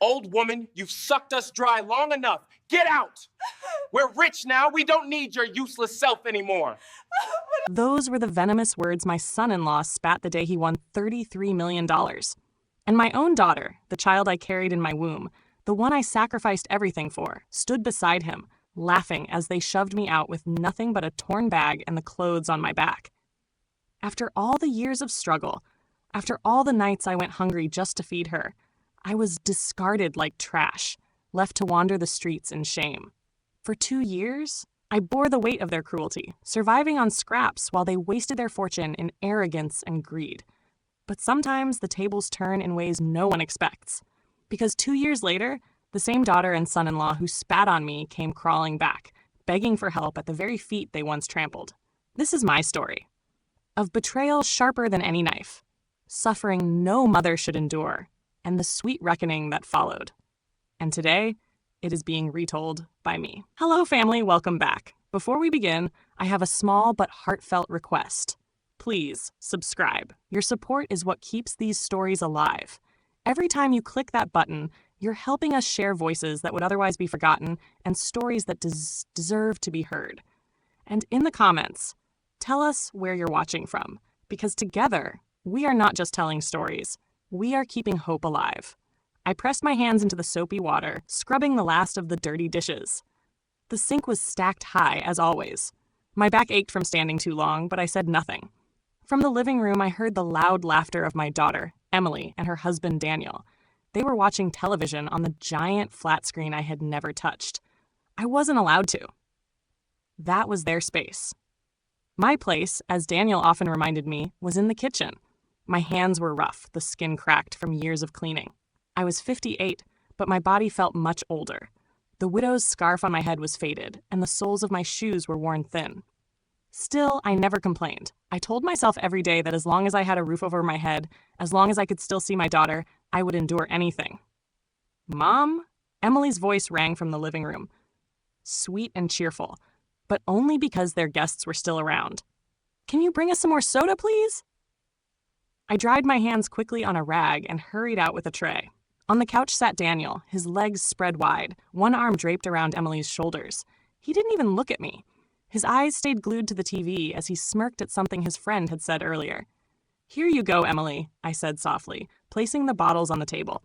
Old woman, you've sucked us dry long enough. Get out! We're rich now. We don't need your useless self anymore. Those were the venomous words my son-in-law spat the day he won $33 million. And my own daughter, the child I carried in my womb, the one I sacrificed everything for, stood beside him, laughing as they shoved me out with nothing but a torn bag and the clothes on my back. After all the years of struggle, after all the nights I went hungry just to feed her, I was discarded like trash, left to wander the streets in shame. For 2 years, I bore the weight of their cruelty, surviving on scraps while they wasted their fortune in arrogance and greed. But sometimes the tables turn in ways no one expects. Because 2 years later, the same daughter and son-in-law who spat on me came crawling back, begging for help at the very feet they once trampled. This is my story. Of betrayal sharper than any knife, suffering no mother should endure, and the sweet reckoning that followed. And today, it is being retold by me. Hello, family. Welcome back. Before we begin, I have a small but heartfelt request. Please subscribe. Your support is what keeps these stories alive. Every time you click that button, you're helping us share voices that would otherwise be forgotten and stories that deserve to be heard. And in the comments, tell us where you're watching from, because together, we are not just telling stories. We are keeping hope alive. I pressed my hands into the soapy water, scrubbing the last of the dirty dishes. The sink was stacked high, as always. My back ached from standing too long, but I said nothing. From the living room, I heard the loud laughter of my daughter, Emily, and her husband, Daniel. They were watching television on the giant flat screen I had never touched. I wasn't allowed to. That was their space. My place, as Daniel often reminded me, was in the kitchen. My hands were rough, the skin cracked from years of cleaning. I was 58, but my body felt much older. The widow's scarf on my head was faded, and the soles of my shoes were worn thin. Still, I never complained. I told myself every day that as long as I had a roof over my head, as long as I could still see my daughter, I would endure anything. Mom? Emily's voice rang from the living room, sweet and cheerful, but only because their guests were still around. Can you bring us some more soda, please? I dried my hands quickly on a rag and hurried out with a tray. On the couch sat Daniel, his legs spread wide, one arm draped around Emily's shoulders. He didn't even look at me. His eyes stayed glued to the TV as he smirked at something his friend had said earlier. "Here you go, Emily," I said softly, placing the bottles on the table.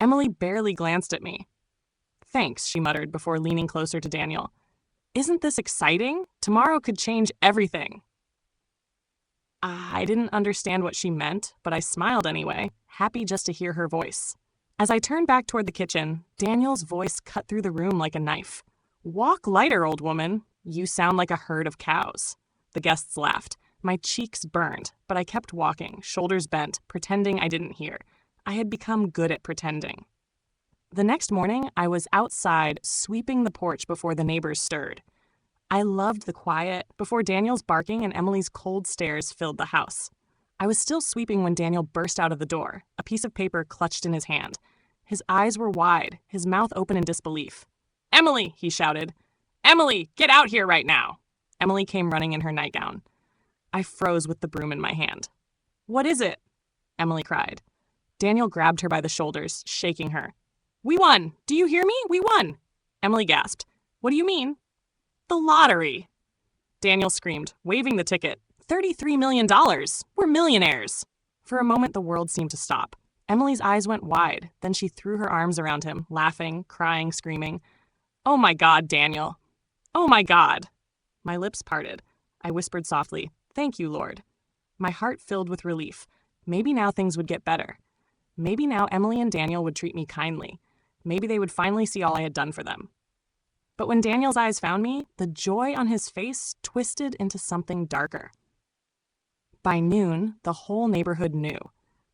Emily barely glanced at me. "Thanks," she muttered before leaning closer to Daniel. "Isn't this exciting? Tomorrow could change everything." I didn't understand what she meant, but I smiled anyway, happy just to hear her voice. As I turned back toward the kitchen, Daniel's voice cut through the room like a knife. "Walk lighter, old woman. You sound like a herd of cows." The guests laughed. My cheeks burned, but I kept walking, shoulders bent, pretending I didn't hear. I had become good at pretending. The next morning, I was outside, sweeping the porch before the neighbors stirred. I loved the quiet, before Daniel's barking and Emily's cold stares filled the house. I was still sweeping when Daniel burst out of the door, a piece of paper clutched in his hand. His eyes were wide, his mouth open in disbelief. "Emily!" he shouted. "Emily, get out here right now!" Emily came running in her nightgown. I froze with the broom in my hand. "What is it?" Emily cried. Daniel grabbed her by the shoulders, shaking her. "We won! Do you hear me? We won!" Emily gasped. "What do you mean?" "The lottery!" Daniel screamed, waving the ticket. $33 million! We're millionaires! For a moment, the world seemed to stop. Emily's eyes went wide. Then she threw her arms around him, laughing, crying, screaming. "Oh my God, Daniel! Oh my God!" My lips parted. I whispered softly, "Thank you, Lord." My heart filled with relief. Maybe now things would get better. Maybe now Emily and Daniel would treat me kindly. Maybe they would finally see all I had done for them. But when Daniel's eyes found me, the joy on his face twisted into something darker. By noon, the whole neighborhood knew.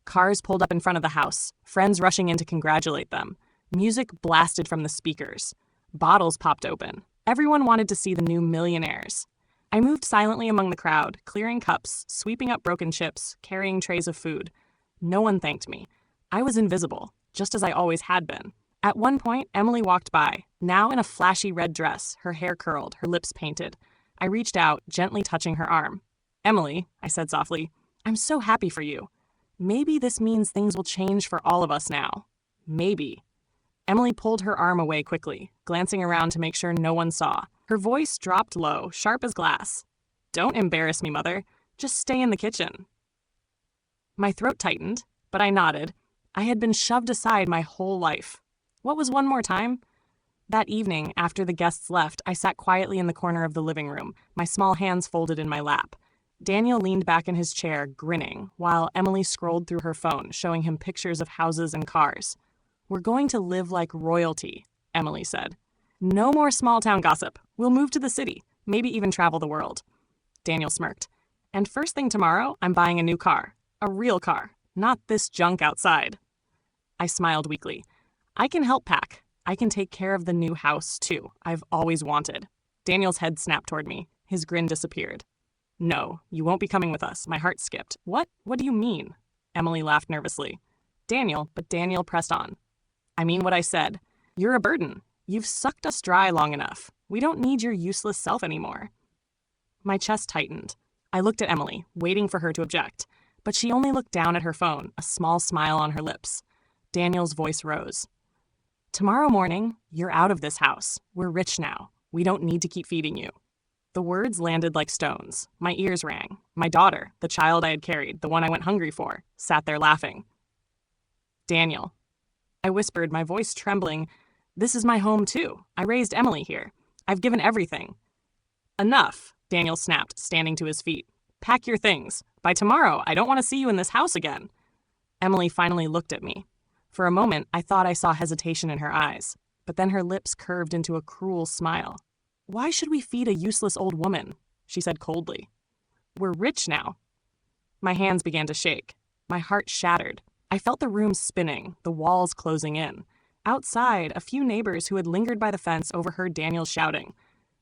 Cars pulled up in front of the house, friends rushing in to congratulate them. Music blasted from the speakers. Bottles popped open. Everyone wanted to see the new millionaires. I moved silently among the crowd, clearing cups, sweeping up broken chips, carrying trays of food. No one thanked me. I was invisible, just as I always had been. At one point, Emily walked by, now in a flashy red dress, her hair curled, her lips painted. I reached out, gently touching her arm. "Emily," I said softly, "I'm so happy for you. Maybe this means things will change for all of us now. Maybe." Emily pulled her arm away quickly, glancing around to make sure no one saw. Her voice dropped low, sharp as glass. "Don't embarrass me, Mother. Just stay in the kitchen." My throat tightened, but I nodded. I had been shoved aside my whole life. What was one more time? That evening, after the guests left, I sat quietly in the corner of the living room, my small hands folded in my lap. Daniel leaned back in his chair, grinning, while Emily scrolled through her phone, showing him pictures of houses and cars. "We're going to live like royalty," Emily said. "No more small-town gossip. We'll move to the city, maybe even travel the world." Daniel smirked. "And first thing tomorrow, I'm buying a new car. A real car, not this junk outside." I smiled weakly. "I can help pack. I can take care of the new house, too. I've always wanted." Daniel's head snapped toward me. His grin disappeared. "No, you won't be coming with us." My heart skipped. What do you mean?" Emily laughed nervously. But Daniel pressed on. "I mean what I said. You're a burden. You've sucked us dry long enough. We don't need your useless self anymore." My chest tightened. I looked at Emily, waiting for her to object, but she only looked down at her phone, a small smile on her lips. Daniel's voice rose. "Tomorrow morning, you're out of this house. We're rich now. We don't need to keep feeding you." The words landed like stones. My ears rang. My daughter, the child I had carried, the one I went hungry for, sat there laughing. "Daniel," I whispered, my voice trembling, "this is my home too. I raised Emily here. I've given everything." "Enough," Daniel snapped, standing to his feet. "Pack your things. By tomorrow, I don't want to see you in this house again." Emily finally looked at me. For a moment, I thought I saw hesitation in her eyes, but then her lips curved into a cruel smile. "Why should we feed a useless old woman?" she said coldly. "We're rich now." My hands began to shake. My heart shattered. I felt the room spinning, the walls closing in. Outside, a few neighbors who had lingered by the fence overheard Daniel shouting.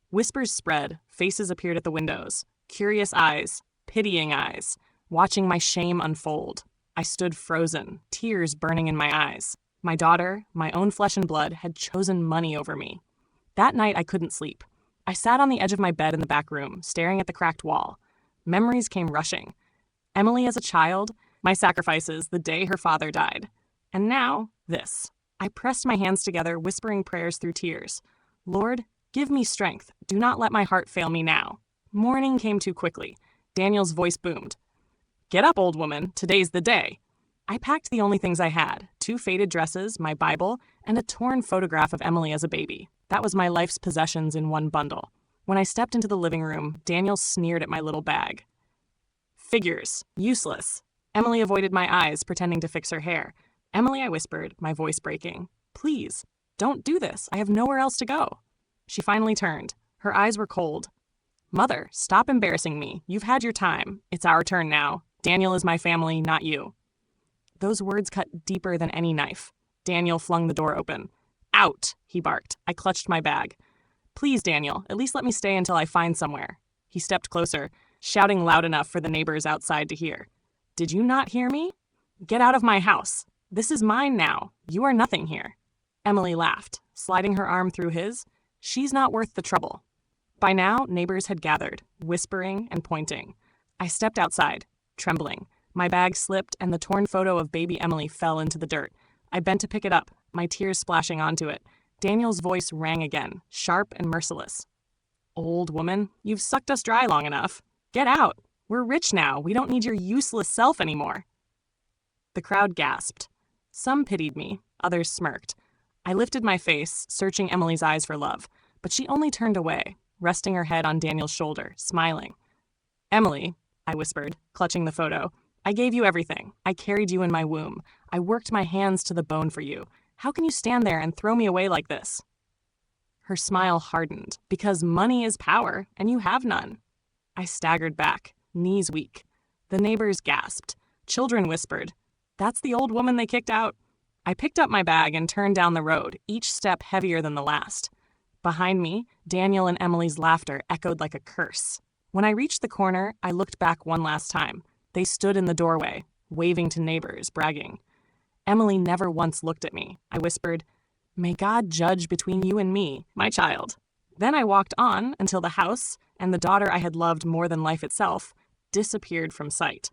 Whispers spread, faces appeared at the windows, curious eyes, pitying eyes, watching my shame unfold. I stood frozen, tears burning in my eyes. My daughter, my own flesh and blood, had chosen money over me. That night I couldn't sleep. I sat on the edge of my bed in the back room, staring at the cracked wall. Memories came rushing. Emily as a child, my sacrifices the day her father died. And now, this. I pressed my hands together, whispering prayers through tears. "Lord, give me strength. Do not let my heart fail me now." Morning came too quickly. Daniel's voice boomed. "Get up, old woman. Today's the day." I packed the only things I had, 2 faded dresses, my Bible, and a torn photograph of Emily as a baby. That was my life's possessions in one bundle. When I stepped into the living room, Daniel sneered at my little bag. "Figures. Useless." Emily avoided my eyes, pretending to fix her hair. "Emily," I whispered, my voice breaking. "Please, don't do this. I have nowhere else to go." She finally turned. Her eyes were cold. "Mother, stop embarrassing me. You've had your time. It's our turn now. Daniel is my family, not you." Those words cut deeper than any knife. Daniel flung the door open. "Out," he barked. I clutched my bag. "Please, Daniel, at least let me stay until I find somewhere." He stepped closer, shouting loud enough for the neighbors outside to hear. "Did you not hear me? Get out of my house. This is mine now. You are nothing here." Emily laughed, sliding her arm through his. "She's not worth the trouble." By now, neighbors had gathered, whispering and pointing. I stepped outside, trembling. My bag slipped and the torn photo of baby Emily fell into the dirt. I bent to pick it up, my tears splashing onto it. Daniel's voice rang again, sharp and merciless. "Old woman, you've sucked us dry long enough. Get out. We're rich now. We don't need your useless self anymore." The crowd gasped. Some pitied me, others smirked. I lifted my face, searching Emily's eyes for love, but she only turned away, resting her head on Daniel's shoulder, smiling. "Emily," I whispered, clutching the photo, "I gave you everything. I carried you in my womb. I worked my hands to the bone for you. How can you stand there and throw me away like this?" Her smile hardened. "Because money is power, and you have none." I staggered back, knees weak. The neighbors gasped. Children whispered, "That's the old woman they kicked out." I picked up my bag and turned down the road, each step heavier than the last. Behind me, Daniel and Emily's laughter echoed like a curse. When I reached the corner, I looked back one last time. They stood in the doorway, waving to neighbors, bragging. Emily never once looked at me. I whispered, "May God judge between you and me, my child." Then I walked on until the house, and the daughter I had loved more than life itself, disappeared from sight.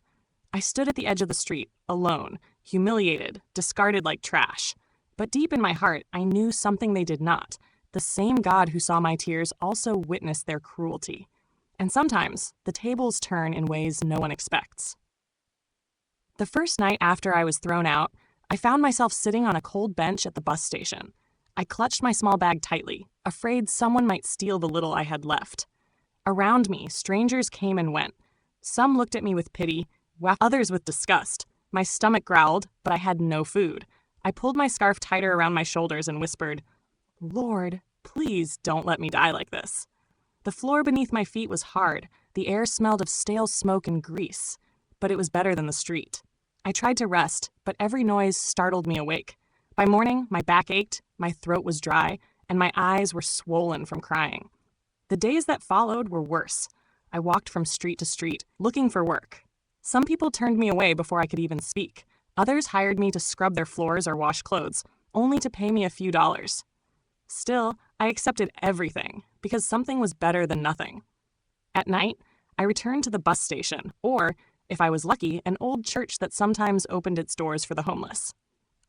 I stood at the edge of the street, alone, humiliated, discarded like trash. But deep in my heart, I knew something they did not. The same God who saw my tears also witnessed their cruelty. And sometimes, the tables turn in ways no one expects. The first night after I was thrown out, I found myself sitting on a cold bench at the bus station. I clutched my small bag tightly, afraid someone might steal the little I had left. Around me, strangers came and went. Some looked at me with pity, while others with disgust. My stomach growled, but I had no food. I pulled my scarf tighter around my shoulders and whispered, "Lord, please don't let me die like this." The floor beneath my feet was hard. The air smelled of stale smoke and grease, but it was better than the street. I tried to rest, but every noise startled me awake. By morning, my back ached, my throat was dry, and my eyes were swollen from crying. The days that followed were worse. I walked from street to street, looking for work. Some people turned me away before I could even speak. Others hired me to scrub their floors or wash clothes, only to pay me a few dollars. Still, I accepted everything, because something was better than nothing. At night, I returned to the bus station, or, if I was lucky, an old church that sometimes opened its doors for the homeless.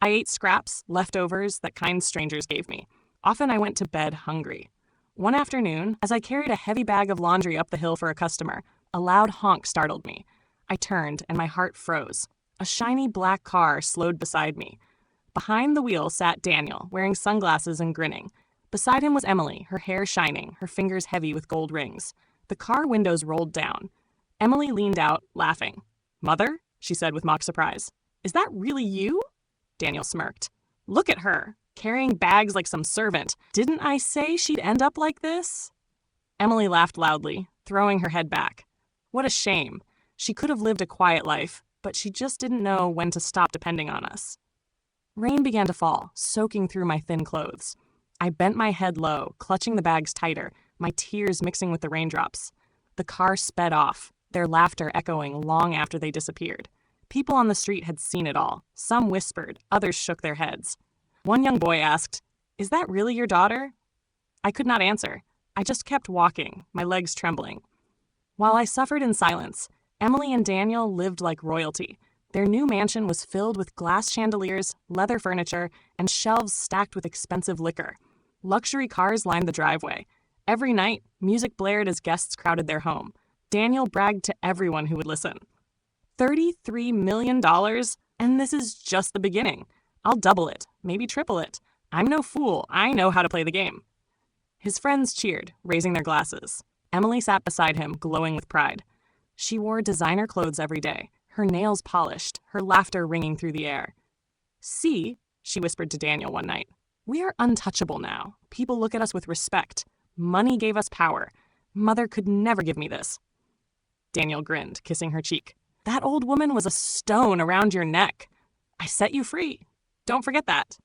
I ate scraps, leftovers that kind strangers gave me. Often I went to bed hungry. One afternoon, as I carried a heavy bag of laundry up the hill for a customer, a loud honk startled me. I turned, and my heart froze. A shiny black car slowed beside me. Behind the wheel sat Daniel, wearing sunglasses and grinning. Beside him was Emily, her hair shining, her fingers heavy with gold rings. The car windows rolled down. Emily leaned out, laughing. "Mother?" she said with mock surprise. "Is that really you?" Daniel smirked. "Look at her, carrying bags like some servant. Didn't I say she'd end up like this?" Emily laughed loudly, throwing her head back. What a shame. She could have lived a quiet life, but she just didn't know when to stop depending on us. Rain began to fall, soaking through my thin clothes. I bent my head low, clutching the bags tighter, my tears mixing with the raindrops. The car sped off, their laughter echoing long after they disappeared. People on the street had seen it all. Some whispered, others shook their heads. One young boy asked, "Is that really your daughter?" I could not answer. I just kept walking, my legs trembling. While I suffered in silence, Emily and Daniel lived like royalty. Their new mansion was filled with glass chandeliers, leather furniture, and shelves stacked with expensive liquor. Luxury cars lined the driveway. Every night, music blared as guests crowded their home. Daniel bragged to everyone who would listen. $33 million? And this is just the beginning. I'll double it, maybe triple it. I'm no fool. I know how to play the game. His friends cheered, raising their glasses. Emily sat beside him, glowing with pride. She wore designer clothes every day, her nails polished, her laughter ringing through the air. "See," she whispered to Daniel one night, "we are untouchable now. People look at us with respect. Money gave us power. Mother could never give me this." Daniel grinned, kissing her cheek. "That old woman was a stone around your neck. I set you free. Don't forget that."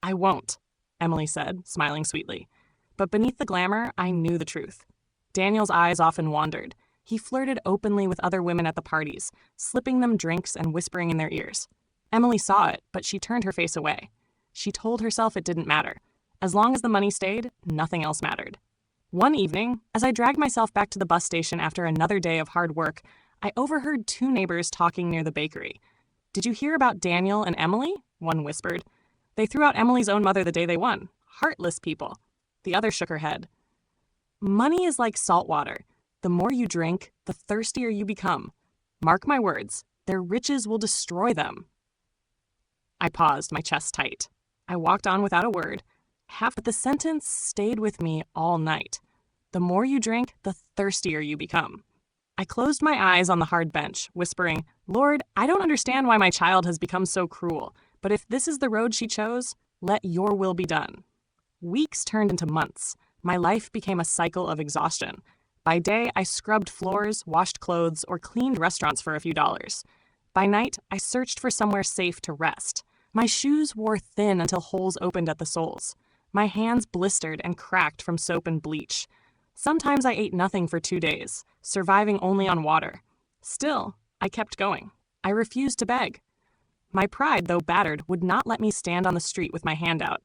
"I won't," Emily said, smiling sweetly. But beneath the glamour, I knew the truth. Daniel's eyes often wandered. He flirted openly with other women at the parties, slipping them drinks and whispering in their ears. Emily saw it, but she turned her face away. She told herself it didn't matter. As long as the money stayed, nothing else mattered. One evening, as I dragged myself back to the bus station after another day of hard work, I overheard two neighbors talking near the bakery. "Did you hear about Daniel and Emily?" one whispered. "They threw out Emily's own mother the day they won. Heartless people." The other shook her head. "Money is like salt water. The more you drink, the thirstier you become. Mark my words, their riches will destroy them." I paused, my chest tight. I walked on without a word. But the sentence stayed with me all night. The more you drink, the thirstier you become. I closed my eyes on the hard bench, whispering, "Lord, I don't understand why my child has become so cruel, but if this is the road she chose, let your will be done." Weeks turned into months. My life became a cycle of exhaustion. By day, I scrubbed floors, washed clothes, or cleaned restaurants for a few dollars. By night, I searched for somewhere safe to rest. My shoes wore thin until holes opened at the soles. My hands blistered and cracked from soap and bleach. Sometimes I ate nothing for 2 days, surviving only on water. Still, I kept going. I refused to beg. My pride, though battered, would not let me stand on the street with my hand out.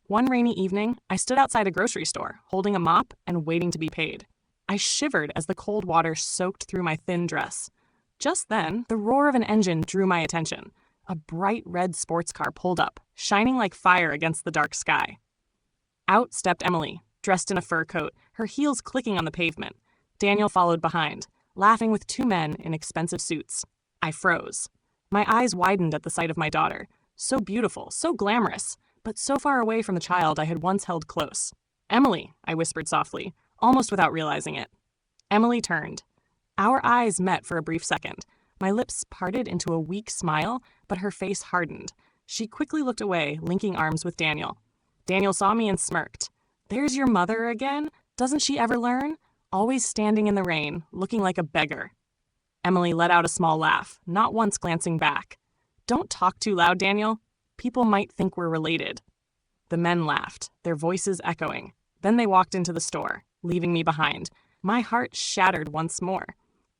One rainy evening, I stood outside a grocery store, holding a mop and waiting to be paid. I shivered as the cold water soaked through my thin dress. Just then, the roar of an engine drew my attention. A bright red sports car pulled up, shining like fire against the dark sky. Out stepped Emily, dressed in a fur coat, her heels clicking on the pavement. Daniel followed behind, laughing with two men in expensive suits. I froze. My eyes widened at the sight of my daughter. So beautiful, so glamorous, but so far away from the child I had once held close. "Emily," I whispered softly, almost without realizing it. Emily turned. Our eyes met for a brief second. My lips parted into a weak smile, but her face hardened. She quickly looked away, linking arms with Daniel. Daniel saw me and smirked. "There's your mother again? Doesn't she ever learn? Always standing in the rain, looking like a beggar." Emily let out a small laugh, not once glancing back. "Don't talk too loud, Daniel. People might think we're related." The men laughed, their voices echoing. Then they walked into the store, leaving me behind. My heart shattered once more.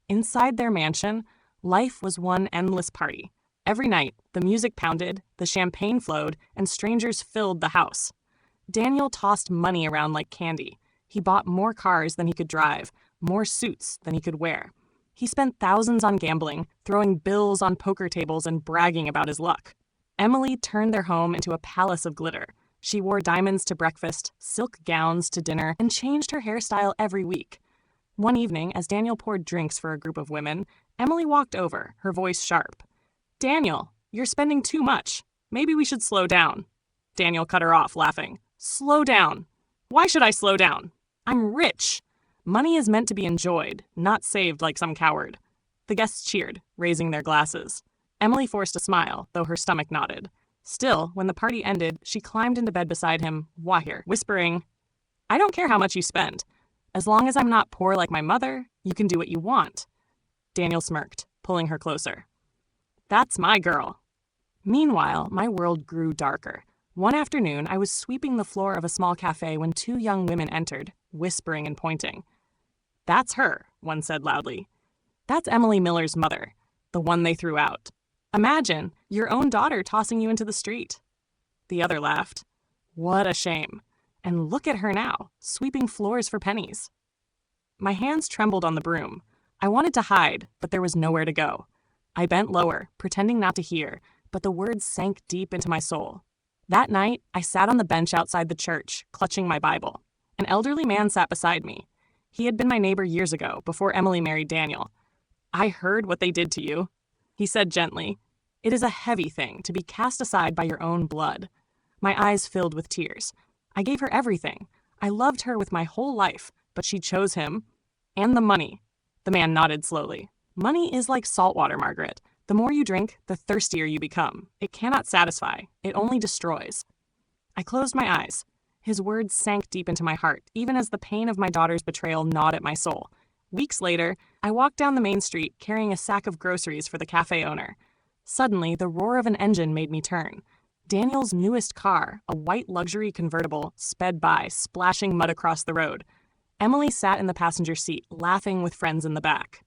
Inside their mansion, life was one endless party. Every night, the music pounded, the champagne flowed, and strangers filled the house. Daniel tossed money around like candy. He bought more cars than he could drive, more suits than he could wear. He spent thousands on gambling, throwing bills on poker tables and bragging about his luck. Emily turned their home into a palace of glitter. She wore diamonds to breakfast, silk gowns to dinner, and changed her hairstyle every week. One evening, as Daniel poured drinks for a group of women, Emily walked over, her voice sharp. "Daniel, you're spending too much. Maybe we should slow down." Daniel cut her off, laughing. "Slow down. Why should I slow down? I'm rich. Money is meant to be enjoyed, not saved like some coward." The guests cheered, raising their glasses. Emily forced a smile, though her stomach nodded. Still, when the party ended, she climbed into bed beside him, Wahir, whispering, "I don't care how much you spend. As long as I'm not poor like my mother, you can do what you want." Daniel smirked, pulling her closer. "That's my girl." Meanwhile, my world grew darker. One afternoon, I was sweeping the floor of a small cafe when two young women entered, whispering and pointing. "That's her," one said loudly. "That's Emily Miller's mother, the one they threw out. Imagine your own daughter tossing you into the street." The other laughed. "What a shame. And look at her now, sweeping floors for pennies." My hands trembled on the broom. I wanted to hide, but there was nowhere to go. I bent lower, pretending not to hear, but the words sank deep into my soul. That night, I sat on the bench outside the church, clutching my Bible. An elderly man sat beside me. He had been my neighbor years ago, before Emily married Daniel. "I heard what they did to you," he said gently. "It is a heavy thing to be cast aside by your own blood." My eyes filled with tears. I gave her everything. I loved her with my whole life, but she chose him. And the money. The man nodded slowly. "Money is like salt water, Margaret. The more you drink, the thirstier you become. It cannot satisfy. It only destroys." I closed my eyes. His words sank deep into my heart, even as the pain of my daughter's betrayal gnawed at my soul. Weeks later, I walked down the main street carrying a sack of groceries for the cafe owner. Suddenly, the roar of an engine made me turn. Daniel's newest car, a white luxury convertible, sped by, splashing mud across the road. Emily sat in the passenger seat, laughing with friends in the back.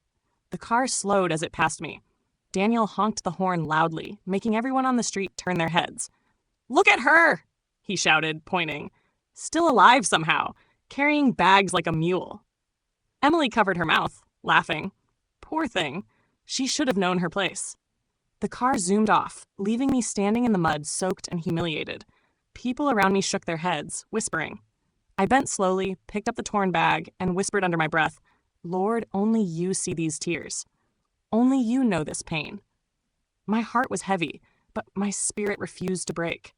The car slowed as it passed me. Daniel honked the horn loudly, making everyone on the street turn their heads. "Look at her!" he shouted, pointing. "Still alive somehow, carrying bags like a mule." Emily covered her mouth, laughing. Poor thing. She should have known her place. The car zoomed off, leaving me standing in the mud, soaked and humiliated. People around me shook their heads, whispering. I bent slowly, picked up the torn bag, and whispered under my breath, "Lord, only you see these tears. Only you know this pain." My heart was heavy, but my spirit refused to break.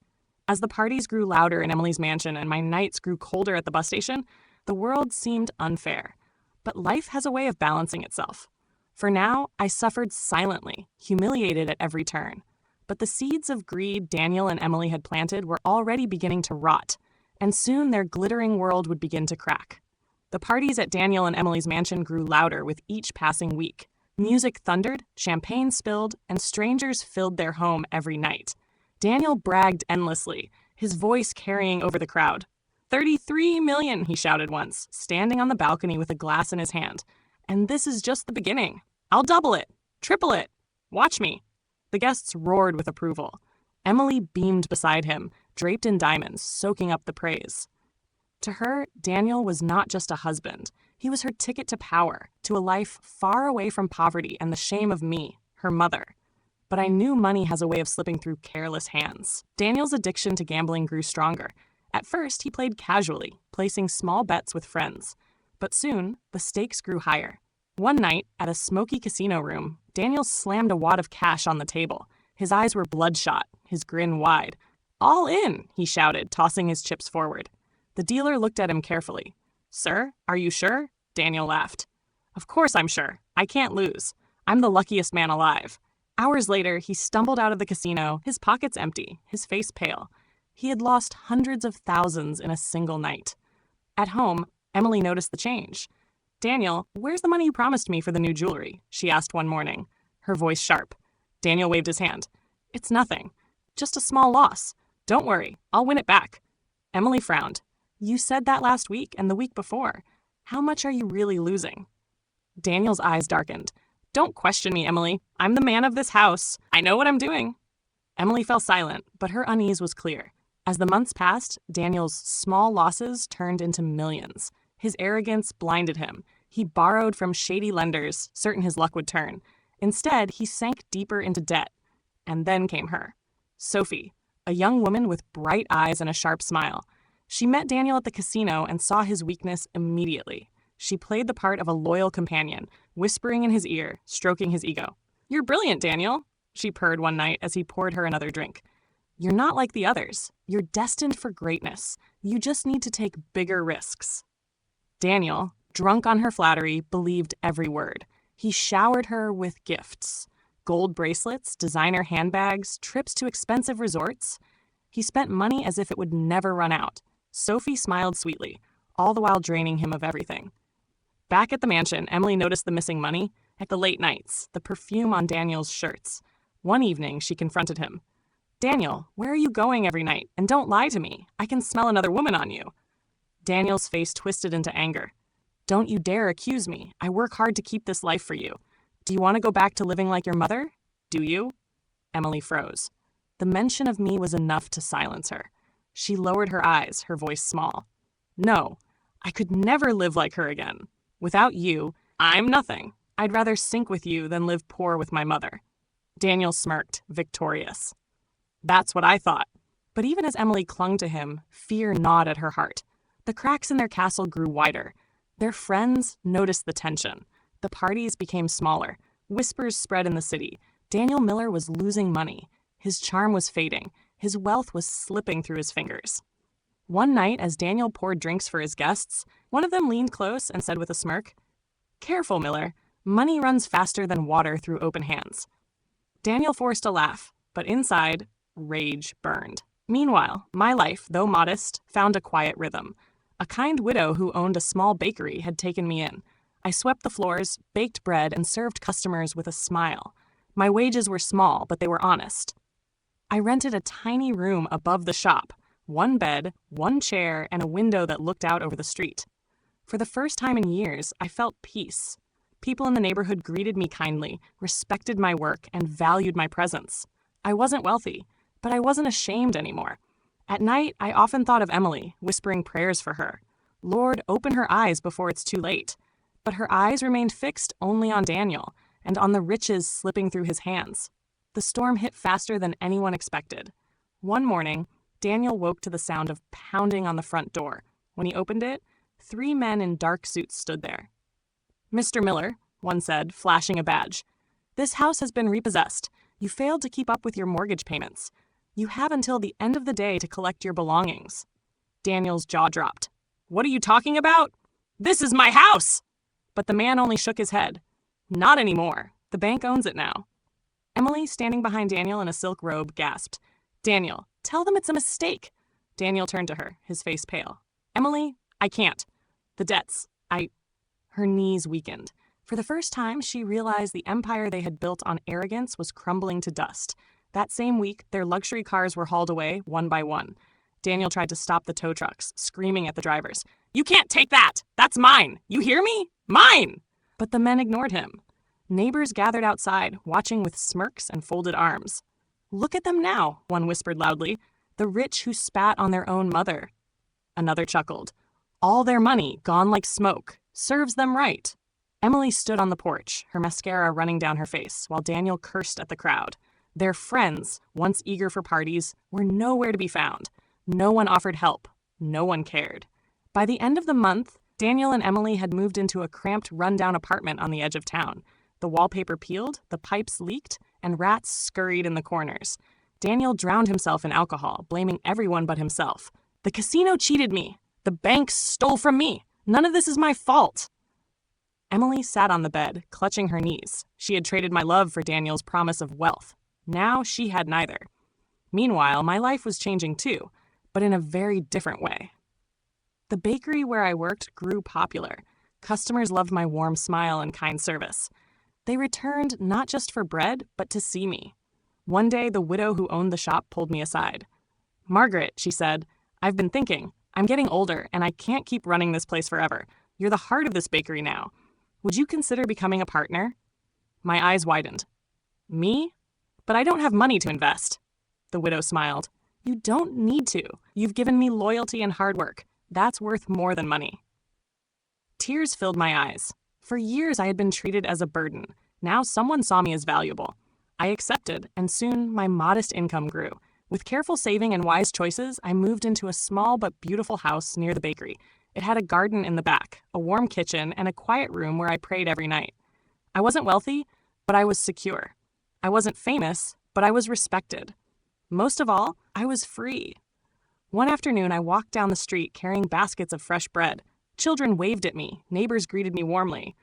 As the parties grew louder in Emily's mansion and my nights grew colder at the bus station, the world seemed unfair. But life has a way of balancing itself. For now, I suffered silently, humiliated at every turn. But the seeds of greed Daniel and Emily had planted were already beginning to rot, and soon their glittering world would begin to crack. The parties at Daniel and Emily's mansion grew louder with each passing week. Music thundered, champagne spilled, and strangers filled their home every night. Daniel bragged endlessly, his voice carrying over the crowd. 33 million, he shouted once, standing on the balcony with a glass in his hand. And this is just the beginning. I'll double it, triple it. Watch me. The guests roared with approval. Emily beamed beside him, draped in diamonds, soaking up the praise. To her, Daniel was not just a husband. He was her ticket to power, to a life far away from poverty and the shame of me, her mother. but I knew money has a way of slipping through careless hands. Daniel's addiction to gambling grew stronger. At first, he played casually, placing small bets with friends. But soon, the stakes grew higher. One night, at a smoky casino room, Daniel slammed a wad of cash on the table. His eyes were bloodshot, his grin wide. "All in," he shouted, tossing his chips forward. The dealer looked at him carefully. "Sir, are you sure?" Daniel laughed. "Of course I'm sure. I can't lose. I'm the luckiest man alive." Hours later, he stumbled out of the casino, his pockets empty, his face pale. He had lost hundreds of thousands in a single night. At home, Emily noticed the change. "Daniel, where's the money you promised me for the new jewelry?" she asked one morning, her voice sharp. Daniel waved his hand. "It's nothing. Just a small loss. Don't worry, I'll win it back." Emily frowned. "You said that last week and the week before. How much are you really losing?" Daniel's eyes darkened. "Don't question me, Emily. I'm the man of this house. I know what I'm doing." Emily fell silent, but her unease was clear. As the months passed, Daniel's small losses turned into millions. His arrogance blinded him. He borrowed from shady lenders, certain his luck would turn. Instead, he sank deeper into debt. And then came her. Sophie, a young woman with bright eyes and a sharp smile. She met Daniel at the casino and saw his weakness immediately. She played the part of a loyal companion, whispering in his ear, stroking his ego. "You're brilliant, Daniel," she purred one night as he poured her another drink. "You're not like the others. You're destined for greatness. You just need to take bigger risks." Daniel, drunk on her flattery, believed every word. He showered her with gifts. Gold bracelets, designer handbags, trips to expensive resorts. He spent money as if it would never run out. Sophie smiled sweetly, all the while draining him of everything. Back at the mansion, Emily noticed the missing money, at the late nights, the perfume on Daniel's shirts. One evening, she confronted him. "Daniel, where are you going every night? And don't lie to me. I can smell another woman on you." Daniel's face twisted into anger. "Don't you dare accuse me. I work hard to keep this life for you. Do you want to go back to living like your mother? Do you?" Emily froze. The mention of me was enough to silence her. She lowered her eyes, her voice small. "No, I could never live like her again. Without you, I'm nothing. I'd rather sink with you than live poor with my mother." Daniel smirked, victorious. "That's what I thought." But even as Emily clung to him, fear gnawed at her heart. The cracks in their castle grew wider. Their friends noticed the tension. The parties became smaller. Whispers spread in the city. Daniel Miller was losing money. His charm was fading. His wealth was slipping through his fingers. One night, as Daniel poured drinks for his guests, one of them leaned close and said with a smirk, "Careful, Miller. Money runs faster than water through open hands." Daniel forced a laugh, but inside, rage burned. Meanwhile, my life, though modest, found a quiet rhythm. A kind widow who owned a small bakery had taken me in. I swept the floors, baked bread, and served customers with a smile. My wages were small, but they were honest. I rented a tiny room above the shop, one bed, one chair, and a window that looked out over the street. For the first time in years, I felt peace. People in the neighborhood greeted me kindly, respected my work, and valued my presence. I wasn't wealthy, but I wasn't ashamed anymore. At night, I often thought of Emily, whispering prayers for her. "Lord, open her eyes before it's too late." But her eyes remained fixed only on Daniel, and on the riches slipping through his hands. The storm hit faster than anyone expected. One morning, Daniel woke to the sound of pounding on the front door. When he opened it, 3 men in dark suits stood there. "Mr. Miller," one said, flashing a badge, "this house has been repossessed. You failed to keep up with your mortgage payments. You have until the end of the day to collect your belongings." Daniel's jaw dropped. "What are you talking about? This is my house!" But the man only shook his head. "Not anymore. The bank owns it now." Emily, standing behind Daniel in a silk robe, gasped, "Daniel, tell them it's a mistake." Daniel turned to her, his face pale. "Emily, I can't. The debts, Her knees weakened. For the first time, she realized the empire they had built on arrogance was crumbling to dust. That same week, their luxury cars were hauled away, one by one. Daniel tried to stop the tow trucks, screaming at the drivers. "You can't take that! That's mine! You hear me? Mine!" But the men ignored him. Neighbors gathered outside, watching with smirks and folded arms. "Look at them now," one whispered loudly. "The rich who spat on their own mother." Another chuckled. "All their money, gone like smoke. Serves them right." Emily stood on the porch, her mascara running down her face, while Daniel cursed at the crowd. Their friends, once eager for parties, were nowhere to be found. No one offered help. No one cared. By the end of the month, Daniel and Emily had moved into a cramped, run-down apartment on the edge of town. The wallpaper peeled, the pipes leaked, and rats scurried in the corners. Daniel drowned himself in alcohol, blaming everyone but himself. "The casino cheated me. The bank stole from me. None of this is my fault." Emily sat on the bed, clutching her knees. She had traded my love for Daniel's promise of wealth. Now she had neither. Meanwhile, my life was changing too, but in a very different way. The bakery where I worked grew popular. Customers loved my warm smile and kind service. They returned not just for bread, but to see me. One day, the widow who owned the shop pulled me aside. "Margaret," she said, "I've been thinking. I'm getting older, and I can't keep running this place forever. You're the heart of this bakery now. Would you consider becoming a partner?" My eyes widened. "Me? But I don't have money to invest." The widow smiled. "You don't need to. You've given me loyalty and hard work. That's worth more than money." Tears filled my eyes. For years, I had been treated as a burden. Now someone saw me as valuable. I accepted, and soon my modest income grew. With careful saving and wise choices, I moved into a small but beautiful house near the bakery. It had a garden in the back, a warm kitchen, and a quiet room where I prayed every night. I wasn't wealthy, but I was secure. I wasn't famous, but I was respected. Most of all, I was free. One afternoon, I walked down the street carrying baskets of fresh bread. Children waved at me. Neighbors greeted me warmly.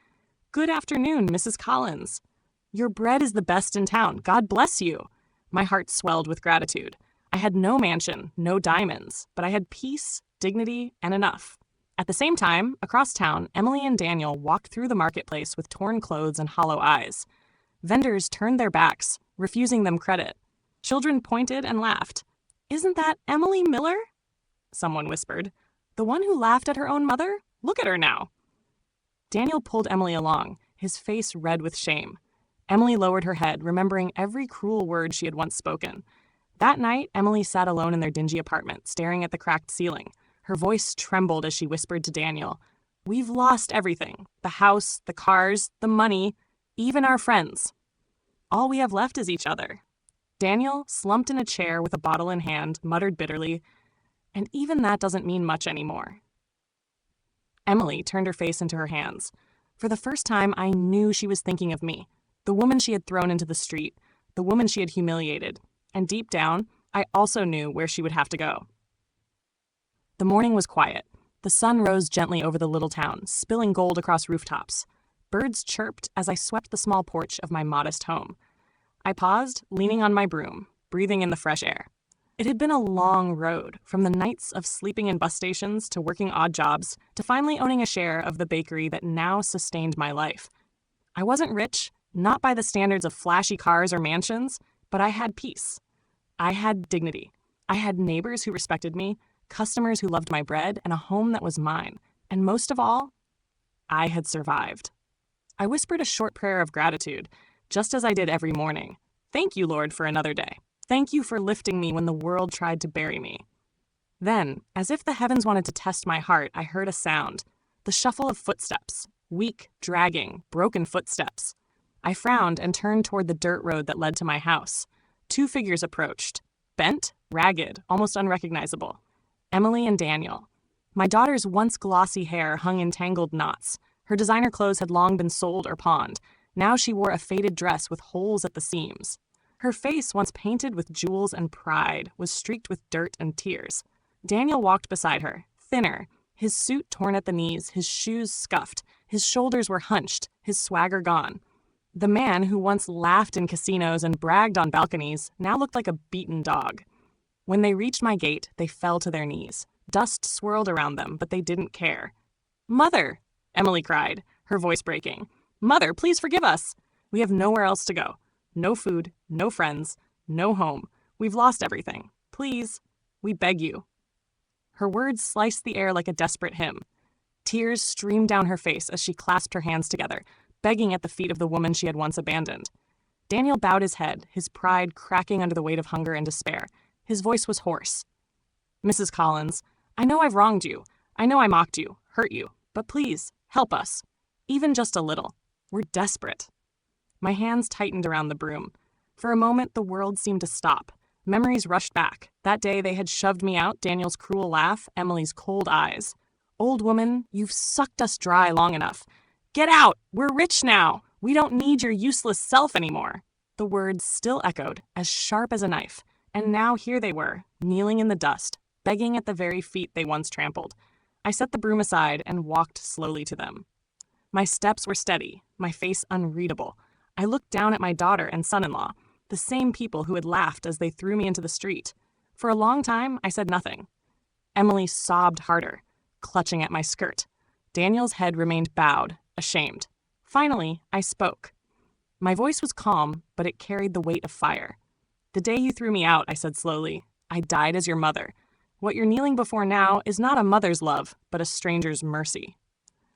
"Good afternoon, Mrs. Collins. Your bread is the best in town. God bless you." My heart swelled with gratitude. I had no mansion, no diamonds, but I had peace, dignity, and enough. At the same time, across town, Emily and Daniel walked through the marketplace with torn clothes and hollow eyes. Vendors turned their backs, refusing them credit. Children pointed and laughed. "Isn't that Emily Miller?" someone whispered. "The one who laughed at her own mother? Look at her now." Daniel pulled Emily along, his face red with shame. Emily lowered her head, remembering every cruel word she had once spoken. That night, Emily sat alone in their dingy apartment, staring at the cracked ceiling. Her voice trembled as she whispered to Daniel, "We've lost everything. The house, the cars, the money, even our friends. All we have left is each other." Daniel, slumped in a chair with a bottle in hand, muttered bitterly, "And even that doesn't mean much anymore." Emily turned her face into her hands. For the first time, I knew she was thinking of me, the woman she had thrown into the street, the woman she had humiliated, and deep down, I also knew where she would have to go. The morning was quiet. The sun rose gently over the little town, spilling gold across rooftops. Birds chirped as I swept the small porch of my modest home. I paused, leaning on my broom, breathing in the fresh air. It had been a long road, from the nights of sleeping in bus stations to working odd jobs, to finally owning a share of the bakery that now sustained my life. I wasn't rich, not by the standards of flashy cars or mansions, but I had peace. I had dignity. I had neighbors who respected me, customers who loved my bread, and a home that was mine. And most of all, I had survived. I whispered a short prayer of gratitude, just as I did every morning. "Thank you, Lord, for another day. Thank you for lifting me when the world tried to bury me." Then, as if the heavens wanted to test my heart, I heard a sound. The shuffle of footsteps. Weak, dragging, broken footsteps. I frowned and turned toward the dirt road that led to my house. Two figures approached. Bent, ragged, almost unrecognizable. Emily and Daniel. My daughter's once glossy hair hung in tangled knots. Her designer clothes had long been sold or pawned. Now she wore a faded dress with holes at the seams. Her face, once painted with jewels and pride, was streaked with dirt and tears. Daniel walked beside her, thinner, his suit torn at the knees, his shoes scuffed, his shoulders were hunched, his swagger gone. The man who once laughed in casinos and bragged on balconies now looked like a beaten dog. When they reached my gate, they fell to their knees. Dust swirled around them, but they didn't care. "Mother!" Emily cried, her voice breaking. "Mother, please forgive us. We have nowhere else to go. No food, no friends, no home. We've lost everything. Please, we beg you." Her words sliced the air like a desperate hymn. Tears streamed down her face as she clasped her hands together, begging at the feet of the woman she had once abandoned. Daniel bowed his head, his pride cracking under the weight of hunger and despair. His voice was hoarse. "Mrs. Collins, I know I've wronged you. I know I mocked you, hurt you. But please, help us. Even just a little. We're desperate." My hands tightened around the broom. For a moment, the world seemed to stop. Memories rushed back. That day they had shoved me out, Daniel's cruel laugh, Emily's cold eyes. Old woman, you've sucked us dry long enough. Get out! We're rich now! We don't need your useless self anymore. The words still echoed, as sharp as a knife. And now here they were, kneeling in the dust, begging at the very feet they once trampled. I set the broom aside and walked slowly to them. My steps were steady, my face unreadable. I looked down at my daughter and son-in-law, the same people who had laughed as they threw me into the street. For a long time, I said nothing. Emily sobbed harder, clutching at my skirt. Daniel's head remained bowed, ashamed. Finally, I spoke. My voice was calm, but it carried the weight of fire. The day you threw me out, I said slowly, I died as your mother. What you're kneeling before now is not a mother's love, but a stranger's mercy.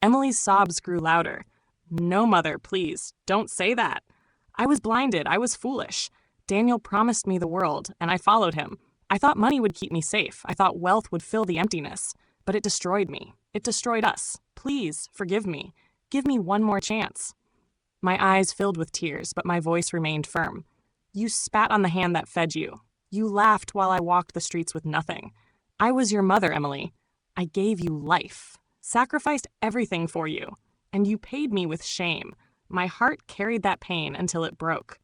Emily's sobs grew louder. No, mother, please, don't say that. I was blinded, I was foolish. Daniel promised me the world, and I followed him. I thought money would keep me safe. I thought wealth would fill the emptiness. But it destroyed me. It destroyed us. Please, forgive me. Give me one more chance. My eyes filled with tears, but my voice remained firm. You spat on the hand that fed you. You laughed while I walked the streets with nothing. I was your mother, Emily. I gave you life, sacrificed everything for you, and you paid me with shame. My heart carried that pain until it broke.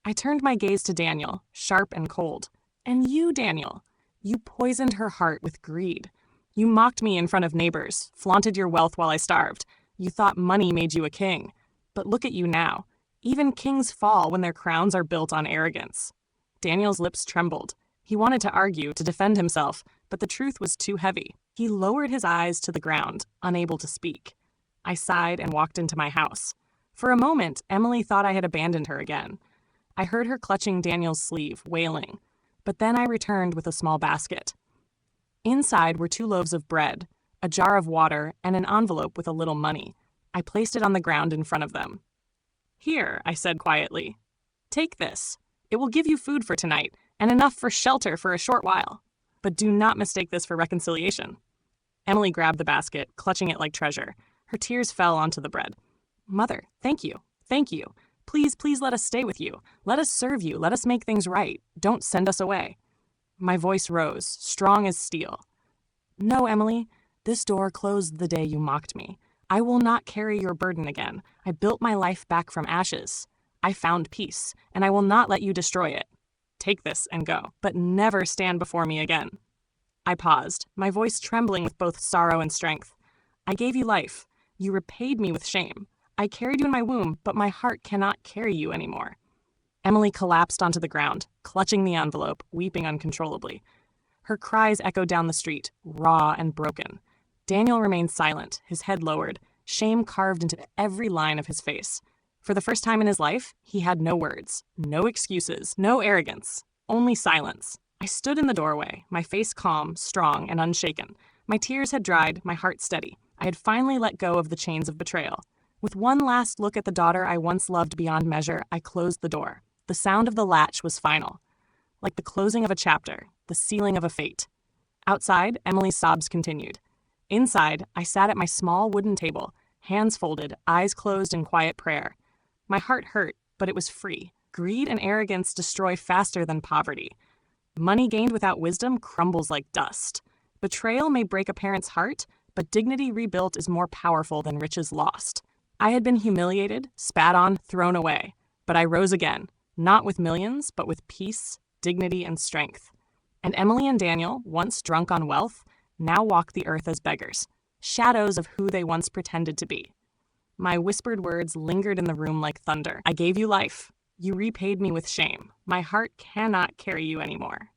I turned my gaze to Daniel, sharp and cold. And you, Daniel, you poisoned her heart with greed. You mocked me in front of neighbors, flaunted your wealth while I starved. You thought money made you a king. But look at you now. Even kings fall when their crowns are built on arrogance. Daniel's lips trembled. He wanted to argue, to defend himself, but the truth was too heavy. He lowered his eyes to the ground, unable to speak. I sighed and walked into my house. For a moment, Emily thought I had abandoned her again. I heard her clutching Daniel's sleeve, wailing. But then I returned with a small basket. Inside were 2 loaves of bread, a jar of water, and an envelope with a little money. I placed it on the ground in front of them. Here, I said quietly. Take this. It will give you food for tonight, and enough for shelter for a short while. But do not mistake this for reconciliation. Emily grabbed the basket, clutching it like treasure. Her tears fell onto the bread. Mother, thank you. Thank you. Please, please let us stay with you. Let us serve you. Let us make things right. Don't send us away. My voice rose, strong as steel. No, Emily. This door closed the day you mocked me. I will not carry your burden again. I built my life back from ashes. I found peace, and I will not let you destroy it. Take this and go, but never stand before me again. I paused, my voice trembling with both sorrow and strength. I gave you life. You repaid me with shame. I carried you in my womb, but my heart cannot carry you anymore. Emily collapsed onto the ground, clutching the envelope, weeping uncontrollably. Her cries echoed down the street, raw and broken. Daniel remained silent, his head lowered, shame carved into every line of his face. For the first time in his life, he had no words, no excuses, no arrogance, only silence. I stood in the doorway, my face calm, strong, and unshaken. My tears had dried, my heart steady. I had finally let go of the chains of betrayal. With one last look at the daughter I once loved beyond measure, I closed the door. The sound of the latch was final. Like the closing of a chapter, the sealing of a fate. Outside, Emily's sobs continued. Inside, I sat at my small wooden table, hands folded, eyes closed in quiet prayer. My heart hurt, but it was free. Greed and arrogance destroy faster than poverty. Money gained without wisdom crumbles like dust. Betrayal may break a parent's heart, but dignity rebuilt is more powerful than riches lost. I had been humiliated, spat on, thrown away. But I rose again, not with millions, but with peace, dignity, and strength. And Emily and Daniel, once drunk on wealth, now walk the earth as beggars, shadows of who they once pretended to be. My whispered words lingered in the room like thunder. I gave you life. You repaid me with shame. My heart cannot carry you anymore.